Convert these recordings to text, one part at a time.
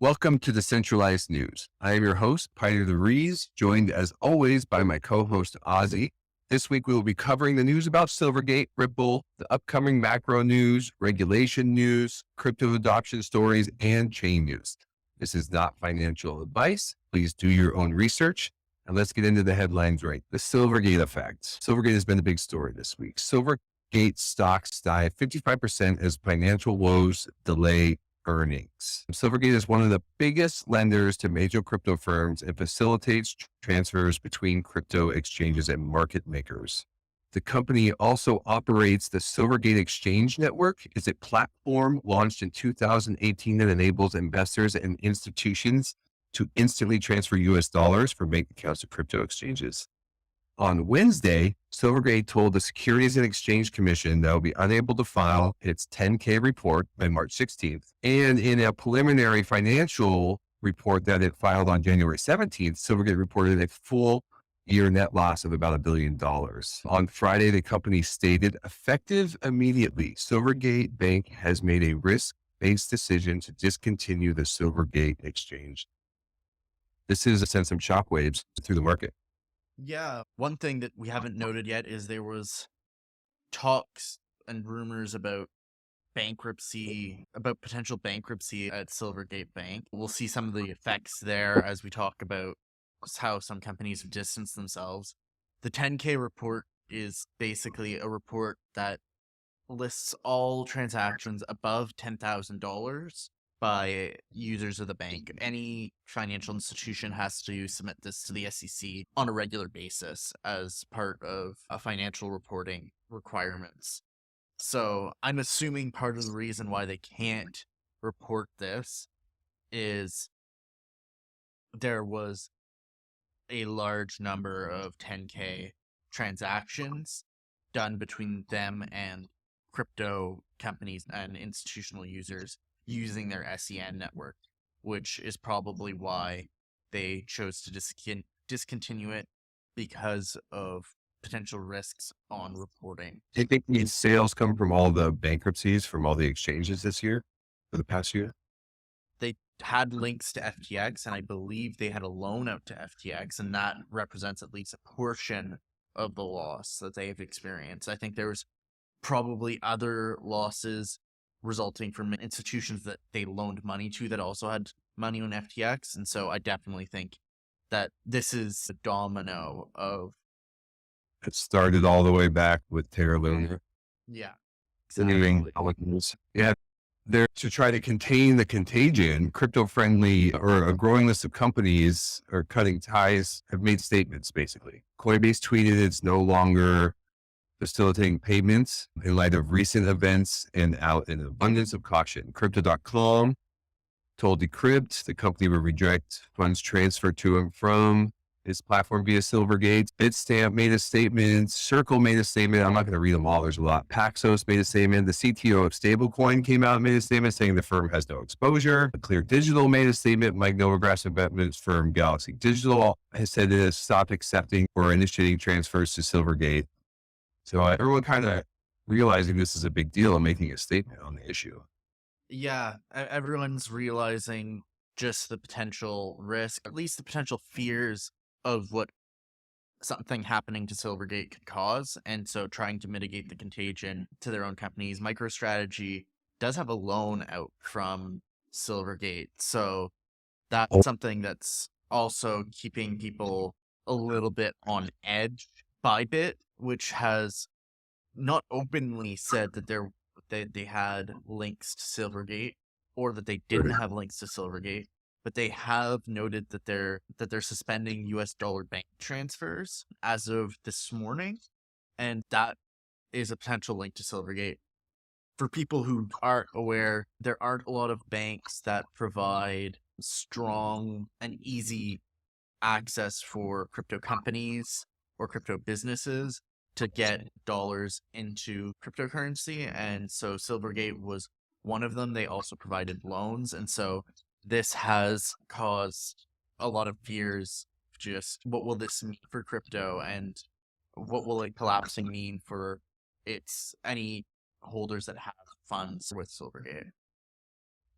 Welcome to Decentralized News. I am your host, Peter the Rees, joined as always by my co-host, Ozzy. This week, we will be covering the news about Silvergate, Ripple, the upcoming macro news, regulation news, crypto adoption stories, and chain news. This is not financial advice. Please do your own research. And let's get into the headlines right. The Silvergate effect. Silvergate has been the big story this week. Silvergate stocks dive 55% as financial woes delay earnings. Silvergate is one of the biggest lenders to major crypto firms and facilitates transfers between crypto exchanges and market makers. The company also operates the Silvergate Exchange Network. It's a platform launched in 2018 that enables investors and institutions to instantly transfer US dollars from bank accounts to crypto exchanges. On Wednesday, Silvergate told the Securities and Exchange Commission that it will be unable to file its 10K report by March 16th. And in a preliminary financial report that it filed on January 17th, Silvergate reported a full year net loss of about $1 billion. On Friday, the company stated, effective immediately, Silvergate Bank has made a risk-based decision to discontinue the Silvergate exchange. This has sent some shockwaves through the market. Yeah, one thing that we haven't noted yet is there was talks and rumors about potential bankruptcy at Silvergate Bank. We'll see some of the effects there as we talk about how some companies have distanced themselves. The 10K report is basically a report that lists all transactions above $10,000 by users of the bank. Any financial institution has to submit this to the SEC on a regular basis as part of a financial reporting requirements. So I'm assuming part of the reason why they can't report this is there was a large number of 10K transactions done between them and crypto companies and institutional users using their SEN network, which is probably why they chose to discontinue it because of potential risks on reporting. Do you think these sales come from all the bankruptcies from all the exchanges this year, for the past year? They had links to FTX, and I believe they had a loan out to FTX, and that represents at least a portion of the loss that they have experienced. I think there was probably other losses resulting from institutions that they loaned money to that also had money on FTX. And so I definitely think that this is a domino of... It started all the way back with Terra Luna. Yeah. Exactly. Yeah. They're to try to contain the contagion. Crypto-friendly or a growing list of companies are cutting ties, have made statements basically. Coinbase tweeted it's no longer facilitating payments in light of recent events and out an abundance of caution. Crypto.com told Decrypt the company would reject funds transferred to and from its platform via Silvergate. Bitstamp made a statement. Circle made a statement. I'm not going to read them all. There's a lot. Paxos made a statement. The CTO of Stablecoin came out and made a statement saying the firm has no exposure. Clear Digital made a statement. Mike Novogratz investments firm Galaxy Digital has said it has stopped accepting or initiating transfers to Silvergate. So everyone kind of realizing this is a big deal and making a statement on the issue. Yeah, everyone's realizing just the potential risk, at least the potential fears of what something happening to Silvergate could cause. And so trying to mitigate the contagion to their own companies. MicroStrategy does have a loan out from Silvergate. So that's something that's also keeping people a little bit on edge. Bybit, which has not openly said that they had links to Silvergate or that they didn't have links to Silvergate, but they have noted that they're suspending US dollar bank transfers as of this morning, and that is a potential link to Silvergate. For people who aren't aware, there aren't a lot of banks that provide strong and easy access for crypto companies or crypto businesses to get dollars into cryptocurrency. And so Silvergate was one of them. They also provided loans. And so this has caused a lot of fears. Just what will this mean for crypto, and what will it collapsing mean for any holders that have funds with Silvergate?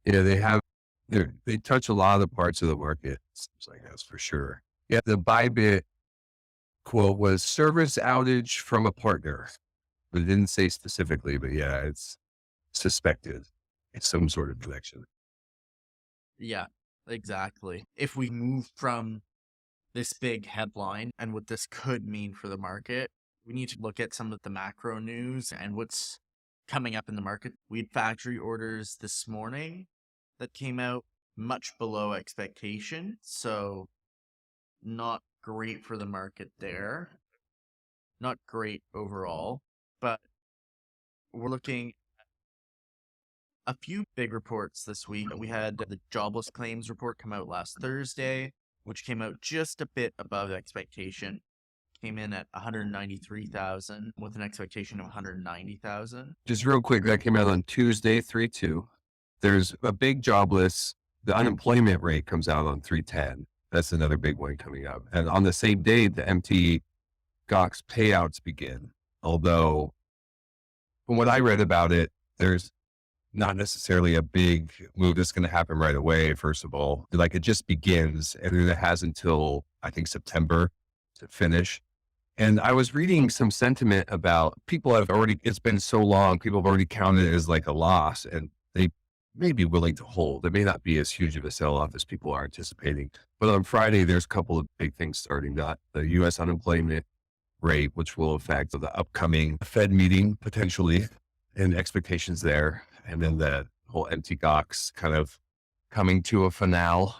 Yeah, they have They touch a lot of the parts of the market. Seems like that's for sure. Yeah. The bybit quote was service outage from a partner, but it didn't say specifically, but yeah, it's suspected. It's some sort of connection. Yeah, exactly. If we move from this big headline and what this could mean for the market, we need to look at some of the macro news and what's coming up in the market. We had factory orders this morning that came out much below expectation, so not great for the market there. Not great overall, but we're looking at a few big reports this week. We had the jobless claims report come out last Thursday, which came out just a bit above expectation. Came in at 193,000 with an expectation of 190,000. Just real quick, that came out on Tuesday, 3/2. There's a big jobless. The unemployment rate comes out on 3/10. That's another big one coming up. And on the same day, the MtGox payouts begin. Although, from what I read about it, there's not necessarily a big move that's going to happen right away. First of all, like it just begins, and then it has until I think September to finish. And I was reading some sentiment about people have already, it's been so long, people have already counted it as like a loss, and they may be willing to hold. It may not be as huge of a sell-off as people are anticipating. But on Friday, there's a couple of big things starting. The US unemployment rate, which will affect the upcoming Fed meeting potentially, and expectations there. And then the whole MtGox kind of coming to a finale.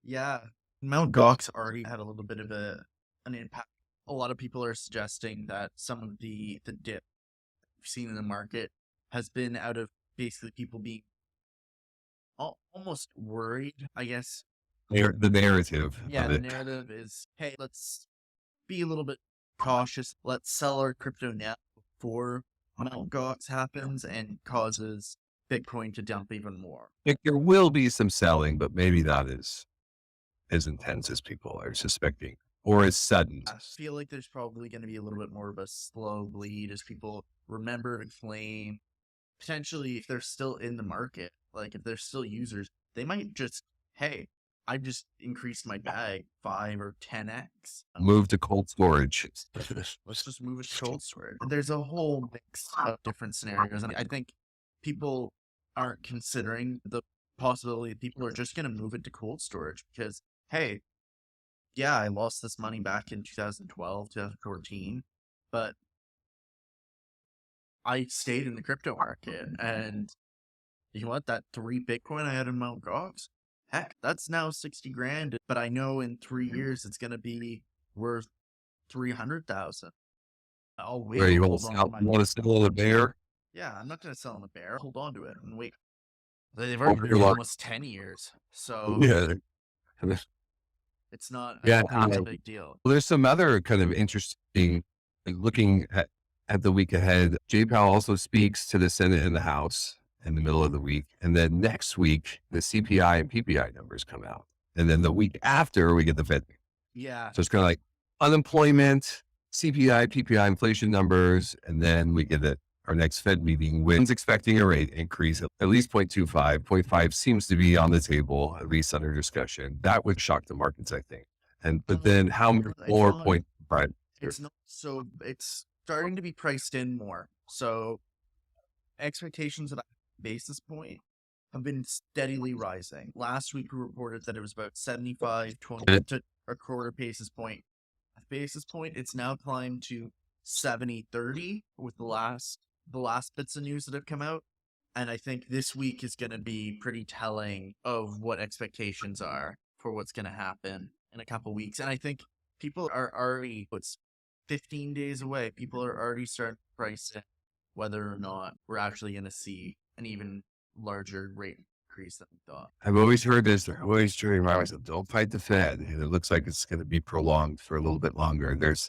Yeah, Mt.Gox already had a little bit of an impact. A lot of people are suggesting that some of the dip we've seen in the market has been out of basically people being almost worried, I guess. The narrative. Yeah, the narrative is, hey, let's be a little bit cautious. Let's sell our crypto now before Mt.Gox happens and causes Bitcoin to dump even more. Like, there will be some selling, but maybe not as intense as people are suspecting, or as sudden. I feel like there's probably going to be a little bit more of a slow bleed as people remember and claim. Potentially, if they're still in the market, like if they're still users, they might just, hey, I just increased my bag 5 or 10x. Move to cold storage. Let's just move it to cold storage. There's a whole mix of different scenarios, and I think people aren't considering the possibility that people are just going to move it to cold storage because, hey, yeah, I lost this money back in 2012, 2014, but I stayed in the crypto market, and you know what? That 3 Bitcoin I had in Mt.Gox, heck, that's now 60 grand, but I know in 3 years it's going to be worth 300,000. I'll wait. Where you want to sell a bear? Yeah, I'm not going to sell on the bear. Hold on to it and wait. They've already been almost 10 years, so yeah, it's not a big deal. Well, there's some other kind of interesting, like looking at the week ahead. Jay Powell also speaks to the Senate and the House in the middle of the week. And then next week, the CPI and PPI numbers come out. And then the week after, we get the Fed. Yeah. So it's kind of like unemployment, CPI, PPI inflation numbers. And then we get our next Fed meeting, which expecting a rate increase at least 0.25. 0.5 seems to be on the table, at least under discussion. That would shock the markets, I think. But then how much more 0.5? It's not, so it's starting to be priced in more. So expectations at a basis point have been steadily rising. Last week we reported that it was about 75, 20 to a quarter basis point. It's now climbed to 70, 30 with the last bits of news that have come out. And I think this week is going to be pretty telling of what expectations are for what's going to happen in a couple weeks. And I think people are already, it's 15 days away. People are already starting to price in whether or not we're actually going to see an even larger rate increase than we thought. I've always heard this. They're always trying to remind myself, don't fight the Fed. And it looks like it's going to be prolonged for a little bit longer. There's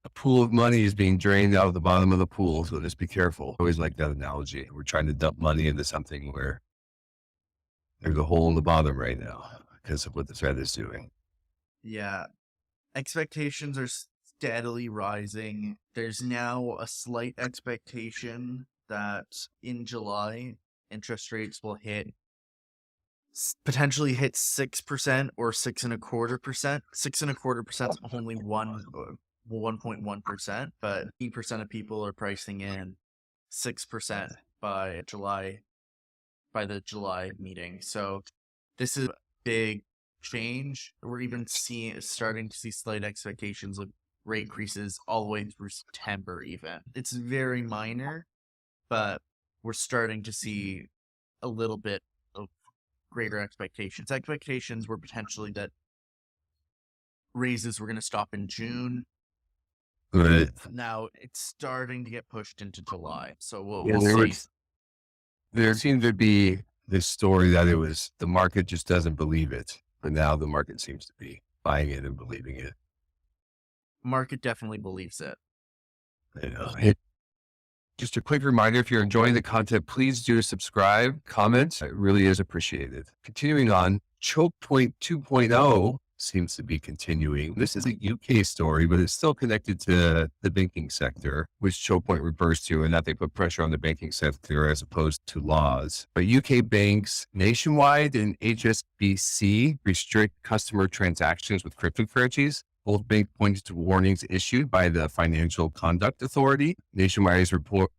a pool of money is being drained out of the bottom of the pool. So just be careful. I always like that analogy. We're trying to dump money into something where there's a hole in the bottom right now because of what the Fed is doing. Yeah. Expectations are steadily rising. There's now a slight expectation that in July, interest rates will potentially hit 6% or 6.25%. 6.25% is only 1.1%, but 8% of people are pricing in 6% by the July meeting. So this is a big change. We're even starting to see slight expectations of rate increases all the way through September even. It's very minor, but we're starting to see a little bit of greater expectations. Expectations were potentially that raises were going to stop in June. Right. Now it's starting to get pushed into July. So Yeah, we'll see. There seemed to be this story that the market just doesn't believe it. But now the market seems to be buying it and believing it. Market definitely believes it. Just a quick reminder, if you're enjoying the content, please do subscribe, comment. It really is appreciated. Continuing on, Choke Point 2.0 seems to be continuing. This is a UK story, but it's still connected to the banking sector, which Choke Point refers to, and that they put pressure on the banking sector as opposed to laws. But UK banks Nationwide and HSBC restrict customer transactions with cryptocurrencies. Both banks pointed to warnings issued by the Financial Conduct Authority. Nationwide's report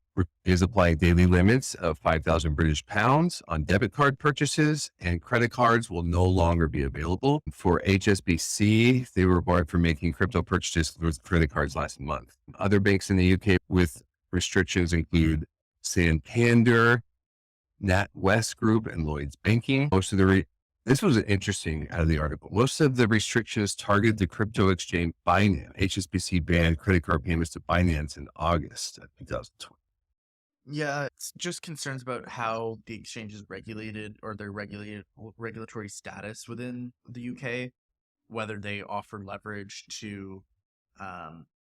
is applying daily limits of 5,000 British pounds on debit card purchases, and credit cards will no longer be available. For HSBC, they were barred from making crypto purchases with credit cards last month. Other banks in the UK with restrictions include Santander, NatWest Group, and Lloyds Banking. This was interesting out of the article. Most of the restrictions targeted the crypto exchange Binance. HSBC banned credit card payments to Binance in August of 2020. Yeah, it's just concerns about how the exchange is regulated or their regulatory status within the UK, whether they offer leverage to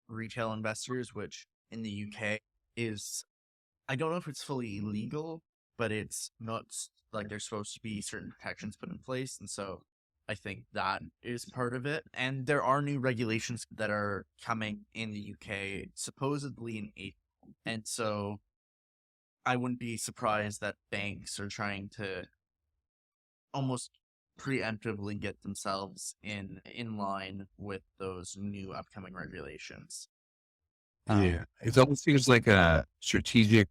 retail investors, which in the UK is, I don't know if it's fully illegal, but it's not like there's supposed to be certain protections put in place. And so I think that is part of it. And there are new regulations that are coming in the UK, supposedly in April. And so I wouldn't be surprised that banks are trying to almost preemptively get themselves in line with those new upcoming regulations. Yeah, it almost seems like a strategic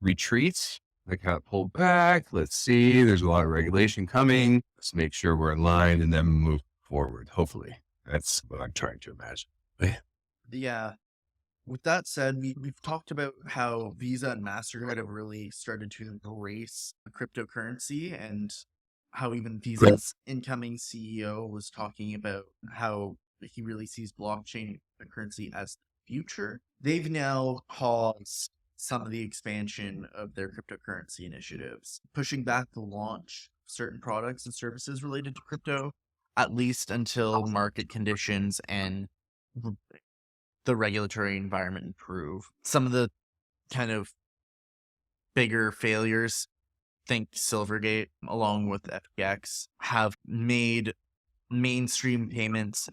retreat. They kind of pull back. Let's see. There's a lot of regulation coming. Let's make sure we're in line and then move forward. Hopefully, that's what I'm trying to imagine. Yeah. With that said, we've talked about how Visa and Mastercard have really started to embrace cryptocurrency, and how even Visa's incoming CEO was talking about how he really sees blockchain currency as the future. They've now paused some of the expansion of their cryptocurrency initiatives, pushing back the launch of certain products and services related to crypto, at least until market conditions and the regulatory environment improve. Some of the kind of bigger failures, think Silvergate, along with MtGox, have made mainstream payments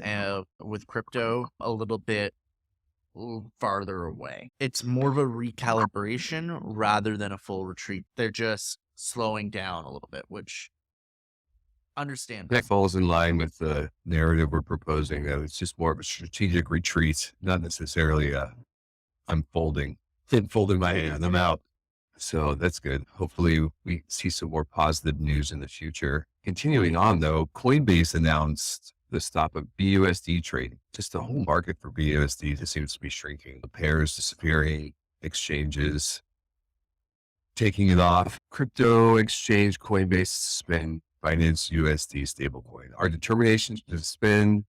with crypto a little bit farther away. It's more of a recalibration rather than a full retreat. They're just slowing down a little bit, which understandable. That falls in line with the narrative we're proposing, that it's just more of a strategic retreat, not necessarily I'm folding my hand, I'm out. So that's good. Hopefully we see some more positive news in the future. Continuing on though, Coinbase announced the stop of BUSD trading. Just the whole market for BUSD just seems to be shrinking. The pairs disappearing, exchanges taking it off. Crypto exchange Coinbase suspend Binance USD stablecoin. Our determination to suspend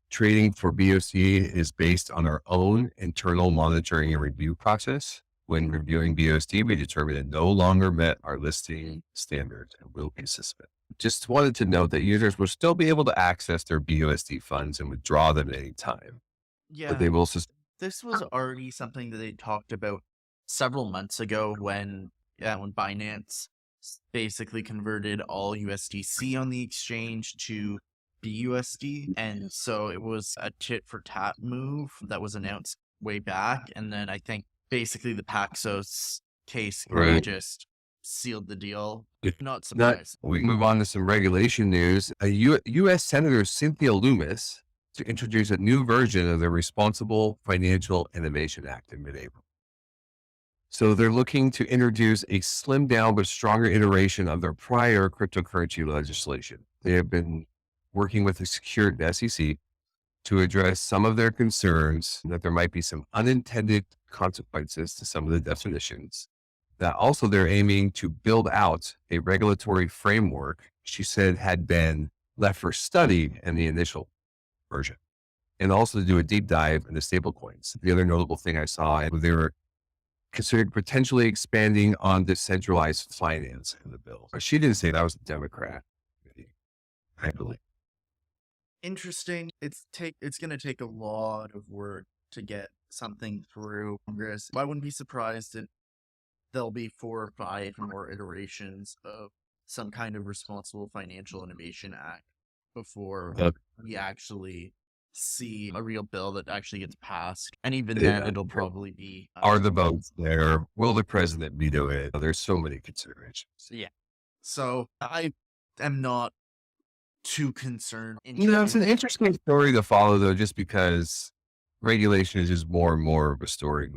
trading for BUSD is based on our own internal monitoring and review process. When reviewing BUSD, we determined it no longer met our listing standards and will be suspended. Just wanted to note that users will still be able to access their BUSD funds and withdraw them at any time. Yeah, But they will this was already something that they talked about several months ago when Binance basically converted all USDC on the exchange to BUSD. And so it was a tit for tat move that was announced way back. And then I think basically the Paxos case Right. just sealed the deal. Not Not, surprised. we move on to some regulation news. US Senator Cynthia Lummis to introduce a new version of the Responsible Financial Innovation Act in mid-April. So they're looking to introduce a slimmed down but stronger iteration of their prior cryptocurrency legislation. They have been working with the SEC to address some of their concerns that there might be some unintended consequences to some of the definitions. That also they're aiming to build out a regulatory framework, she said, had been left for study in the initial version, and also to do a deep dive into stablecoins. The other notable thing I saw, they were considering potentially expanding on decentralized finance in the bill. She didn't say that was a Democrat, I believe. Interesting. It's going to take a lot of work to get something through Congress. I wouldn't be surprised if there'll be 4 or 5 more iterations of some kind of Responsible Financial Innovation Act before we actually see a real bill that actually gets passed. And even then, it'll probably be... Are the votes there? Will the president veto it? There's so many considerations. Yeah. So I am not too concerned. It's an interesting story to follow, though, just because regulation is just more and more of a story.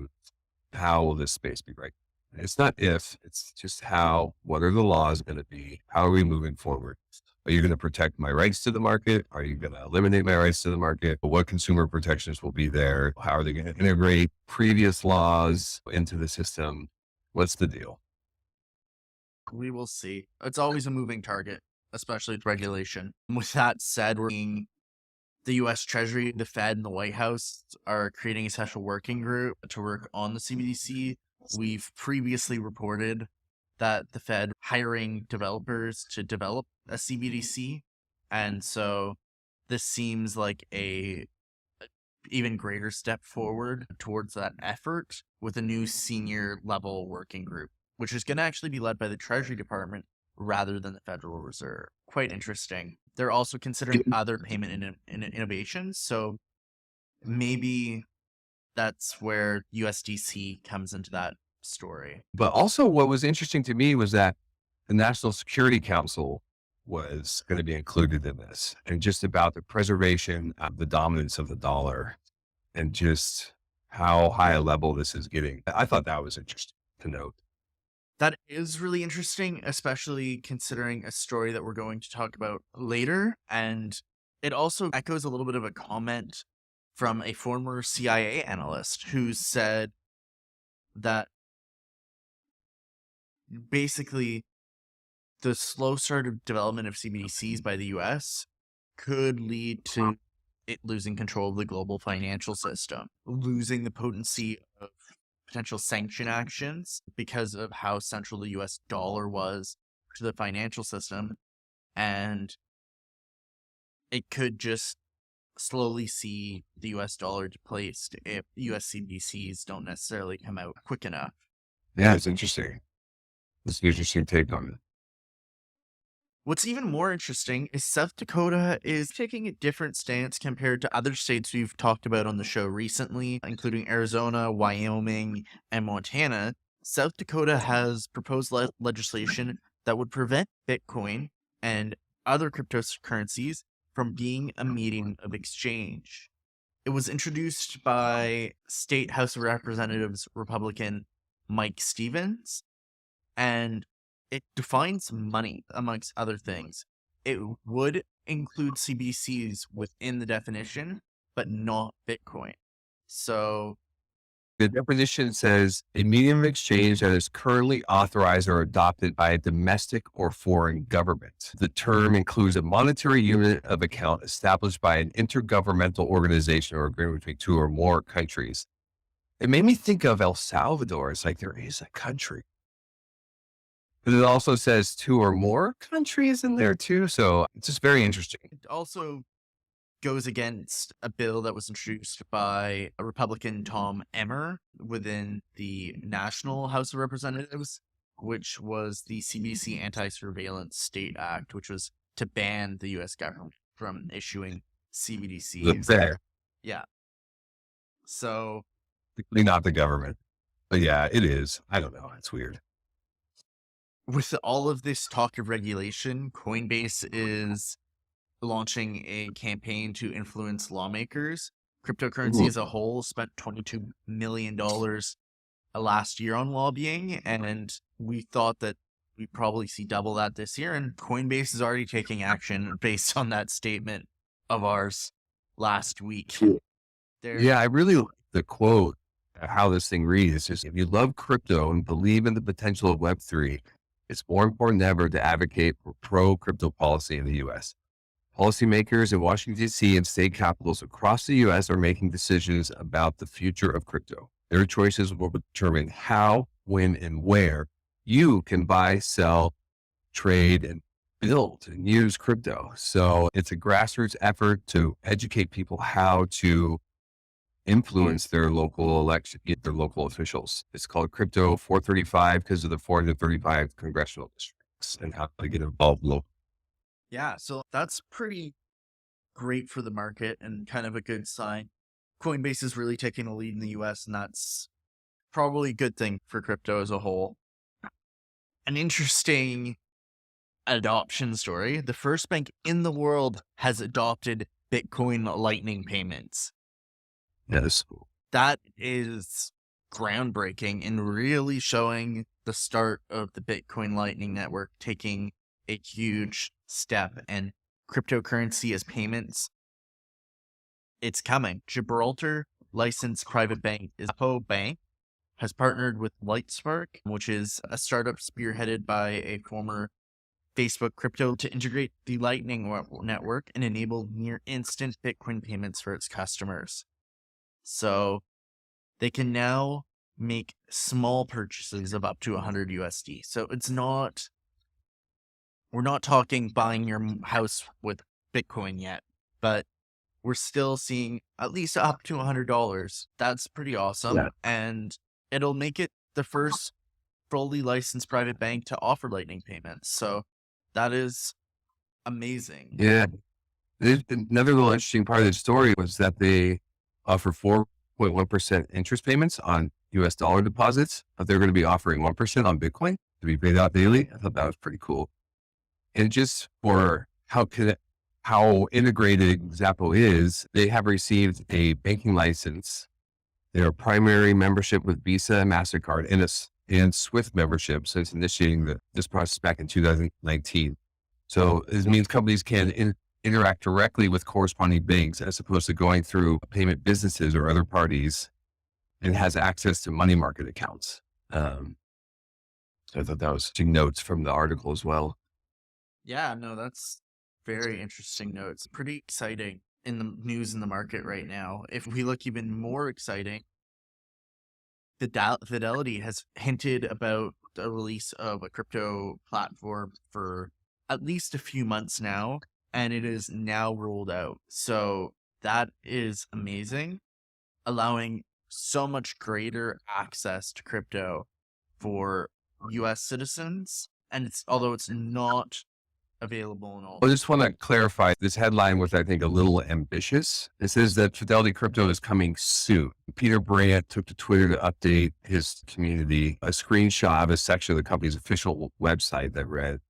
How will this space be regulated? It's not if, it's just how. What are the laws going to be? How are we moving forward? Are you going to protect my rights to the market? Are you going to eliminate my rights to the market? What consumer protections will be there? How are they going to integrate previous laws into the system? What's the deal? We will see. It's always a moving target, especially with regulation. With that said, we're seeing the US Treasury, the Fed, and the White House are creating a special working group to work on the CBDC. We've previously reported that the Fed hiring developers to develop a CBDC. And so this seems like a even greater step forward towards that effort with a new senior level working group, which is going to actually be led by the Treasury Department rather than the Federal Reserve. Quite interesting. They're also considering other payment innovations. So maybe that's where USDC comes into that story. But also what was interesting to me was that the National Security Council was going to be included in this, and just about the preservation of the dominance of the dollar and just how high a level this is getting. I thought that was interesting to note. That is really interesting, especially considering a story that we're going to talk about later. And it also echoes a little bit of a comment from a former CIA analyst who said that basically the slow start of development of CBDCs by the US could lead to it losing control of the global financial system, losing the potency of potential sanction actions because of how central the US dollar was to the financial system. And it could just slowly see the US dollar displaced if US CBDCs don't necessarily come out quick enough. Yeah, it's interesting. It's an interesting take on it. What's even more interesting is South Dakota is taking a different stance compared to other states we've talked about on the show recently, including Arizona, Wyoming, and Montana. South Dakota has proposed legislation that would prevent Bitcoin and other cryptocurrencies from being a medium of exchange. It was introduced by State House of Representatives Republican Mike Stevens, and it defines money, amongst other things. It would include CBDCs within the definition, but not Bitcoin. So the definition says a medium of exchange that is currently authorized or adopted by a domestic or foreign government. The term includes a monetary unit of account established by an intergovernmental organization or agreement between 2 or more countries. It made me think of El Salvador. It's like there is a country. But it also says 2 or more countries in there too. So it's just very interesting. It also goes against a bill that was introduced by a Republican Tom Emmer within the National House of Representatives, which was the CBDC Anti-Surveillance State Act, which was to ban the U.S. government from issuing CBDCs. There. Yeah. So. Not the government. But yeah, it is. I don't know. It's weird. with all of this talk of regulation, Coinbase is launching a campaign to influence lawmakers. Cryptocurrency as a whole spent $22 million last year on lobbying, and we thought that we'd probably see double that this year, and Coinbase is already taking action based on that statement of ours last week. Yeah, I really like the quote, how this thing reads. It's just, if you love crypto and believe in the potential of Web3, it's more important than ever to advocate for pro-crypto policy in the U.S. Policymakers in Washington, D.C. and state capitals across the U.S. are making decisions about the future of crypto. Their choices will determine how, when, and where you can buy, sell, trade, and build and use crypto. So it's a grassroots effort to educate people how to influence their local election, their local officials. It's called Crypto 435 because of the 435 congressional districts and how to get involved locally. Yeah, so that's pretty great for the market and kind of a good sign. Coinbase is really taking a lead in the US, and that's probably a good thing for crypto as a whole. An interesting adoption story. The first bank in the world has adopted Bitcoin Lightning payments. Yes. That is groundbreaking and really showing the start of the Bitcoin Lightning Network taking a huge step, and cryptocurrency as payments. It's coming. Gibraltar licensed private bank XAPO Bank has partnered with Lightspark, which is a startup spearheaded by a former Facebook crypto, to integrate the Lightning Network and enable near instant Bitcoin payments for its customers. So they can now make small purchases of up to 100 USD. So we're not talking buying your house with Bitcoin yet, but we're still seeing at least up to $100. That's pretty awesome. Yeah. And it'll make it the first fully licensed private bank to offer Lightning payments. So that is amazing. Yeah. Another little interesting part of the story was that they offer 4.1% interest payments on US dollar deposits, but they're going to be offering 1% on Bitcoin to be paid out daily. I thought that was pretty cool. And just for how integrated XAPO is, they have received a banking license, their primary membership with Visa and Mastercard, and SWIFT membership since initiating this process back in 2019. So this means companies can interact directly with corresponding banks as opposed to going through payment businesses or other parties, and has access to money market accounts. So I thought that was interesting notes from the article as well. Yeah, no, that's very interesting notes. Pretty exciting in the news in the market right now. If we look even more exciting, Fidelity has hinted about the release of a crypto platform for at least a few months now, and it is now rolled out. So that is amazing, allowing so much greater access to crypto for US citizens. And although it's not available in all. I just want to clarify, this headline was, I think, a little ambitious. It says that Fidelity Crypto is coming soon. Peter Brandt took to Twitter to update his community a screenshot of a section of the company's official website that read,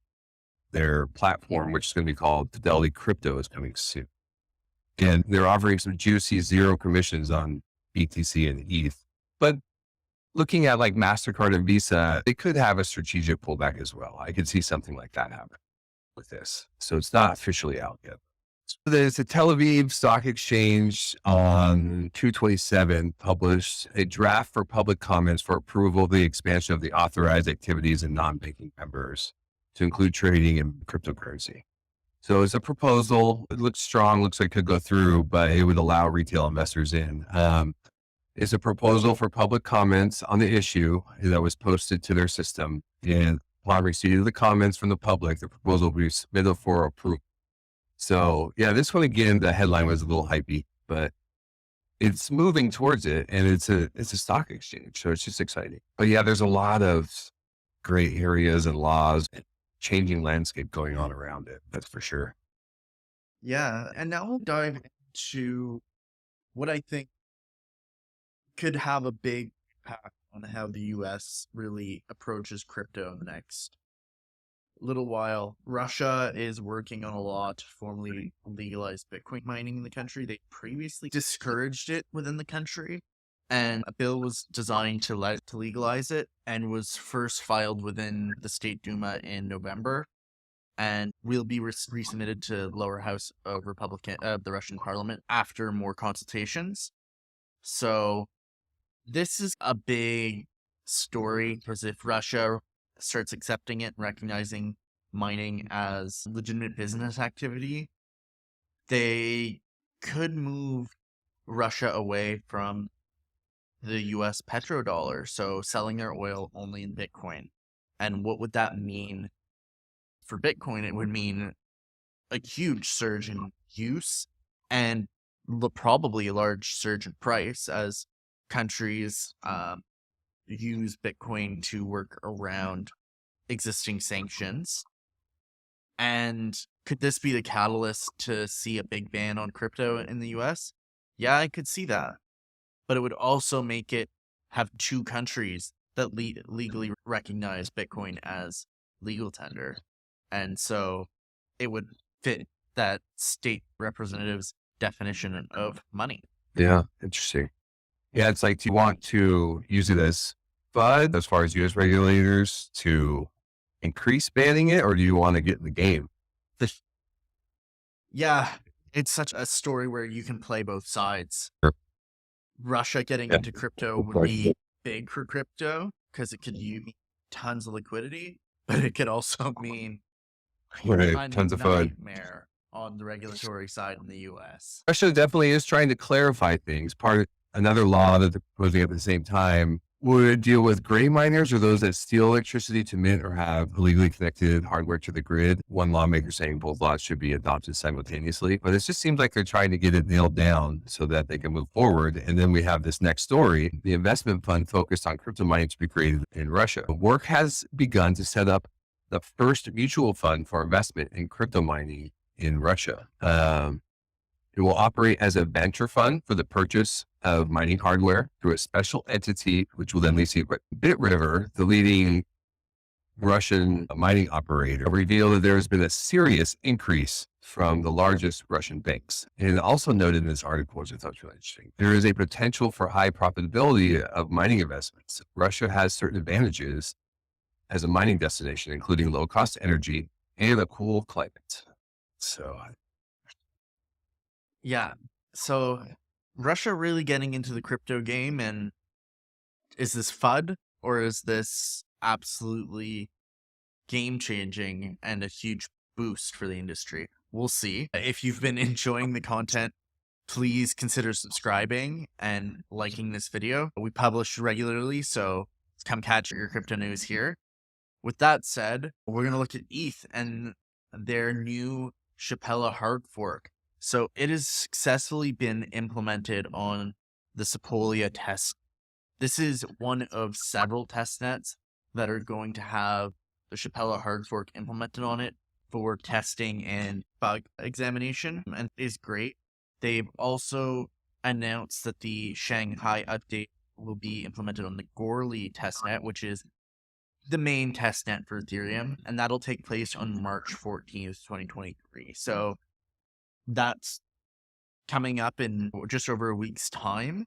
their platform, which is going to be called Fidelity Crypto, is coming soon. And they're offering some juicy zero commissions on BTC and ETH. But looking at like MasterCard and Visa, they could have a strategic pullback as well. I could see something like that happen with this. So it's not officially out yet. So there's a Tel Aviv Stock Exchange on 2/27 published a draft for public comments for approval of the expansion of the authorized activities in non-banking members to include trading in cryptocurrency. So it's a proposal. It looks strong, looks like it could go through, but it would allow retail investors in. It's a proposal for public comments on the issue that was posted to their system. And upon receipt of the comments from the public, the proposal will be submitted for approval. So yeah, this one, again, the headline was a little hypey, but it's moving towards it, and it's a stock exchange. So it's just exciting. But yeah, there's a lot of gray areas and laws and changing landscape going on around it. That's for sure. Yeah. And now we'll dive into what I think could have a big impact on how the US really approaches crypto in the next little while, Russia is working on a law to formally legalize Bitcoin mining in the country. They previously discouraged it within the country, and a bill was designed to legalize it and was first filed within the State Duma in November, and will be resubmitted to lower house of the Russian parliament after more consultations. So this is a big story, because if Russia starts accepting it and recognizing mining as legitimate business activity, they could move Russia away from the US petrodollar, so selling their oil only in Bitcoin. And what would that mean for Bitcoin? It would mean a huge surge in use and probably a large surge in price as countries use Bitcoin to work around existing sanctions. And could this be the catalyst to see a big ban on crypto in the US? Yeah, I could see that. But it would also make it have two countries that legally recognize Bitcoin as legal tender. And so it would fit that state representative's definition of money. Yeah, interesting. Yeah, it's like, do you want to use it as FUD as far as US regulators to increase banning it, or do you want to get in the game? Yeah, it's such a story where you can play both sides. Sure. Russia getting into crypto would be big for crypto because it could use tons of liquidity, but it could also mean Tons of FUD. Nightmare on the regulatory side in the US. Russia definitely is trying to clarify things. Another law that they're proposing at the same time would deal with gray miners, or those that steal electricity to mint or have illegally connected hardware to the grid. One lawmaker saying both laws should be adopted simultaneously, but it just seems like they're trying to get it nailed down so that they can move forward. And then we have this next story, the investment fund focused on crypto mining to be created in Russia. Work has begun to set up the first mutual fund for investment in crypto mining in Russia. It will operate as a venture fund for the purchase of mining hardware through a special entity, which will then receive BitRiver, the leading Russian mining operator, revealed that there has been a serious increase from the largest Russian banks. And it also noted in this article, which I thought was really interesting, there is a potential for high profitability of mining investments. Russia has certain advantages as a mining destination, including low cost energy and a cool climate. So yeah, so Russia really getting into the crypto game, and is this FUD or is this absolutely game changing and a huge boost for the industry? We'll see. If you've been enjoying the content, please consider subscribing and liking this video. We publish regularly, so come catch your crypto news here. With that said, we're going to look at ETH and their new Shapella hard fork. So it has successfully been implemented on the Sepolia test. This is one of several test nets that are going to have the Shapella hard fork implemented on it for testing and bug examination, and it is great. They've also announced that the Shanghai update will be implemented on the Goerli testnet, which is the main testnet for Ethereum, and that'll take place on March 14th, 2023. So that's coming up in just over a week's time,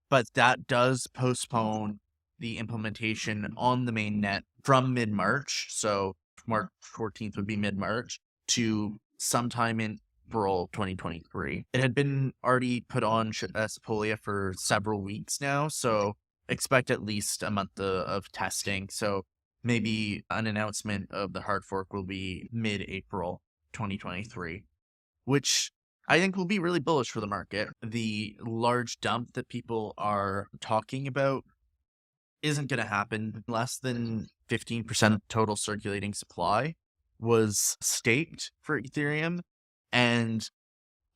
but that does postpone the implementation on the main net from mid-March. So March 14th would be mid-March to sometime in April 2023. It had been already put on Sepolia for several weeks now, so expect at least a month of testing. So maybe an announcement of the hard fork will be mid-April 2023, which I think will be really bullish for the market. The large dump that people are talking about isn't going to happen. Less than 15% of total circulating supply was staked for Ethereum, and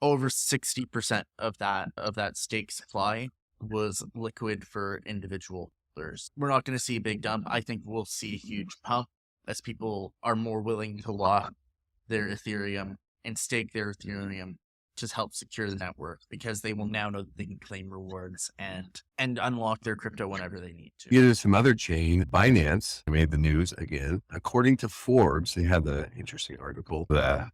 over 60% of that stake supply was liquid for individual holders. We're not going to see a big dump. I think we'll see a huge pump as people are more willing to lock their Ethereum and stake their Ethereum to help secure the network, because they will now know that they can claim rewards and unlock their crypto whenever they need to. Yeah, there's some other chain. Binance made the news again. According to Forbes, they had the interesting article, the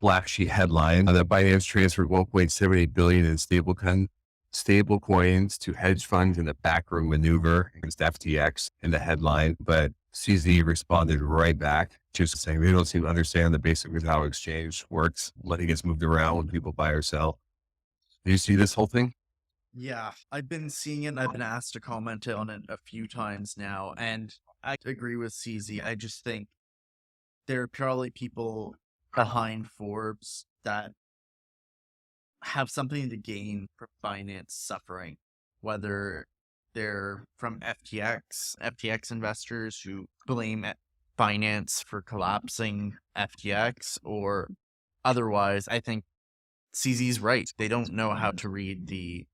black sheet headline that Binance transferred 1.78 billion in stable coins to hedge funds in the backroom maneuver against FTX in the headline. But CZ responded right back, just saying they don't seem to understand the basic of how exchange works. Money gets moved around when people buy or sell. Do you see this whole thing? Yeah, I've been seeing it. I've been asked to comment on it a few times now, and I agree with CZ. I just think there are probably people behind Forbes that have something to gain from Binance suffering, whether they're from FTX investors who blame Binance for collapsing FTX, or otherwise. I think CZ's right. They don't know how to read the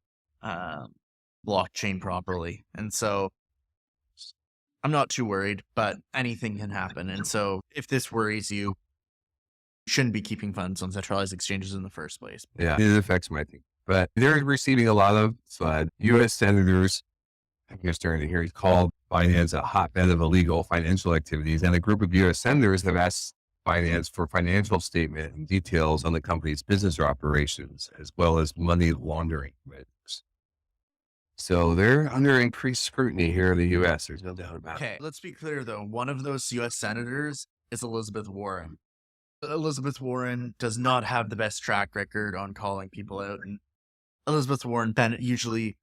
blockchain properly. And so I'm not too worried, but anything can happen. And so if this worries you, shouldn't be keeping funds on centralized exchanges in the first place. Yeah, it affects my thing. But they're receiving a lot of US senators. I'm starting to hear he called Binance a hotbed of illegal financial activities. And a group of US senators have asked Binance for financial statement and details on the company's business operations, as well as money laundering measures. So they're under increased scrutiny here in the US. There's no doubt about it. Okay, let's be clear though. One of those US senators is Elizabeth Warren. Elizabeth Warren does not have the best track record on calling people out. And Elizabeth Warren usually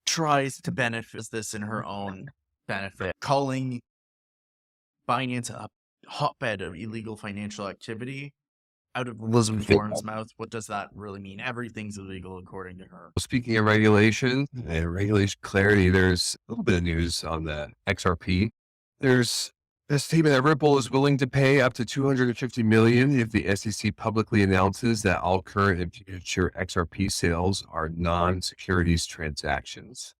tries to benefit this in her own benefit. Calling Binance a hotbed of illegal financial activity out of Elizabeth Warren's mouth, what does that really mean? Everything's illegal according to her. Speaking of regulation and regulation clarity, there's a little bit of news on the XRP. There's a statement that Ripple is willing to pay up to $250 million if the SEC publicly announces that all current and future XRP sales are non-securities transactions.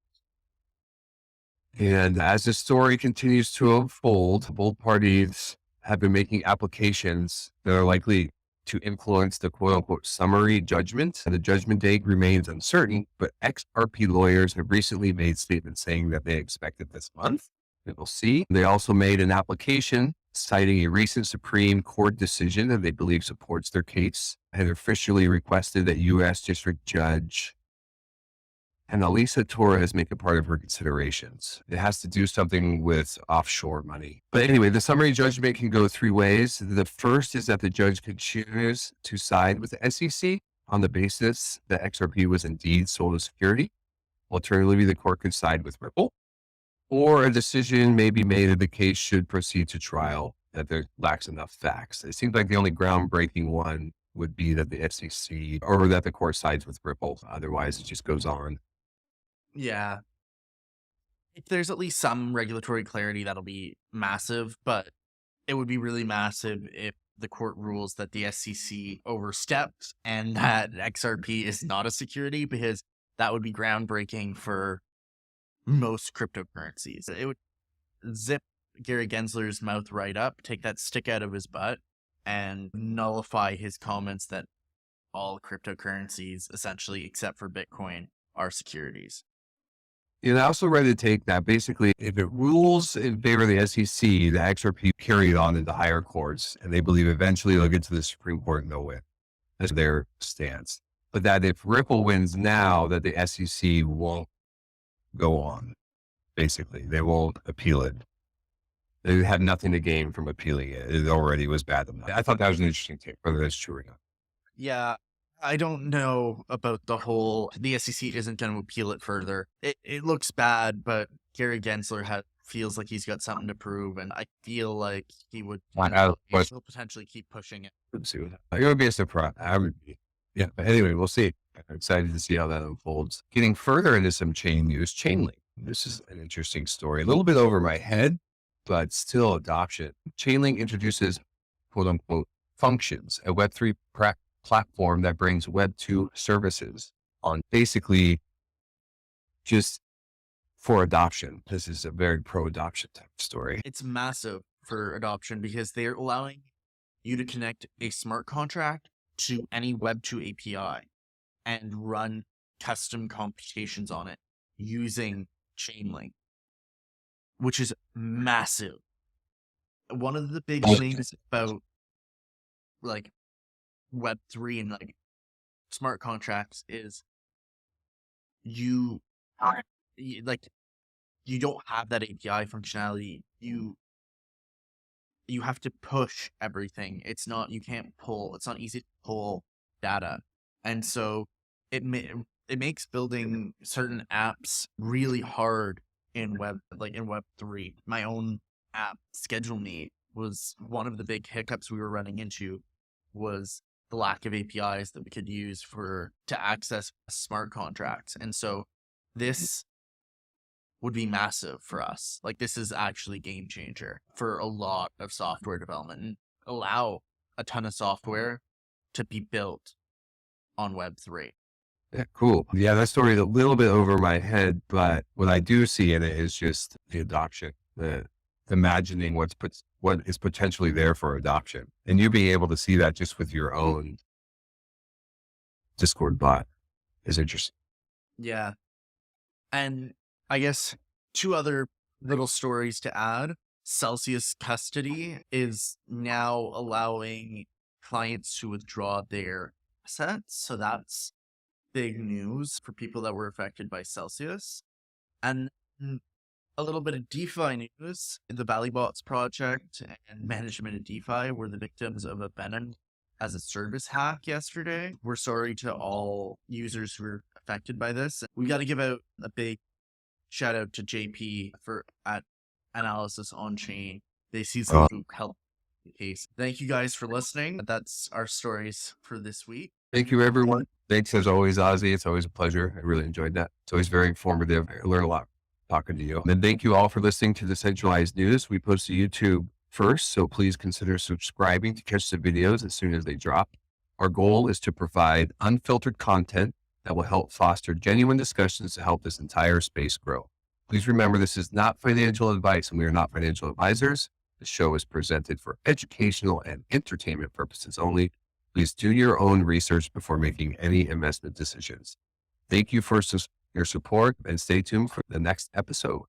And as the story continues to unfold, both parties have been making applications that are likely to influence the quote-unquote summary judgment. And the judgment date remains uncertain, but XRP lawyers have recently made statements saying that they expect it this month. We'll see. They also made an application citing a recent Supreme Court decision that they believe supports their case, and officially requested that U.S. District Judge Annalisa Torres make it part of her considerations. It has to do something with offshore money. But anyway, the summary judgment can go three ways. The first is that the judge could choose to side with the SEC on the basis that XRP was indeed sold as security. Alternatively, the court could side with Ripple. Or a decision may be made that the case should proceed to trial, that there lacks enough facts. It seems like the only groundbreaking one would be that the SEC or that the court sides with Ripple. Otherwise, it just goes on. Yeah. If there's at least some regulatory clarity, that'll be massive, but it would be really massive if the court rules that the SEC overstepped and that XRP is not a security, because that would be groundbreaking for most cryptocurrencies. It would zip Gary Gensler's mouth right up, take that stick out of his butt, and nullify his comments that all cryptocurrencies, essentially except for Bitcoin, are securities. I also read a take that basically, if it rules in favor of the SEC, the XRP carry it on into higher courts, and they believe eventually they'll get to the Supreme Court and they'll win. That's their stance. But that if Ripple wins now, that the SEC won't go on. Basically, they won't appeal it. They have nothing to gain from appealing it. It already was bad enough. I thought that was an interesting take, whether that's true or not. Yeah, I don't know about the SEC isn't going to appeal it further. It looks bad, but Gary Gensler feels like he's got something to prove, and I feel like he would he'll potentially keep pushing it. It would be a surprise. I would be. Yeah, but anyway, we'll see. I'm excited to see how that unfolds. Getting further into some chain news, Chainlink. This is an interesting story. A little bit over my head, but still adoption. Chainlink introduces quote unquote functions, a Web3 platform that brings Web2 services on, basically just for adoption. This is a very pro-adoption type of story. It's massive for adoption because they're allowing you to connect a smart contract to any Web2 API and run custom computations on it using Chainlink, which is massive. One of the big things about like Web3 and like smart contracts is you don't have that API functionality. You have to push everything. It's not easy to pull data. And so it makes building certain apps really hard in Web3. My own app, Schedule Me, was one of the big hiccups we were running into, was the lack of APIs that we could use to access smart contracts. And so this would be massive for us. Like, this is actually game changer for a lot of software development, and allow a ton of software to be built on Web3. Yeah, cool. Yeah, that story is a little bit over my head, but what I do see in it is just the adoption, the imagining what is potentially there for adoption, and you being able to see that just with your own Discord bot is interesting. Yeah. And I guess two other little stories to add. Celsius Custody is now allowing clients to withdraw their assets. So that's big news for people that were affected by Celsius. And a little bit of DeFi news. The Valleybots project and management of DeFi were the victims of a Binance as a service hack yesterday. We're sorry to all users who were affected by this. We got to give out a big shout out to JP at Analysis on Chain. They see some who help the case. Thank you guys for listening. That's our stories for this week. Thank you, everyone. Thanks as always, Ozzy. It's always a pleasure. I really enjoyed that. It's always very informative. I learn a lot talking to you. And thank you all for listening to Decentralized News. We post to YouTube first, so please consider subscribing to catch the videos as soon as they drop. Our goal is to provide unfiltered content that will help foster genuine discussions to help this entire space grow. Please remember, this is not financial advice, and we are not financial advisors. The show is presented for educational and entertainment purposes only. Please do your own research before making any investment decisions. Thank you for your support, and stay tuned for the next episode.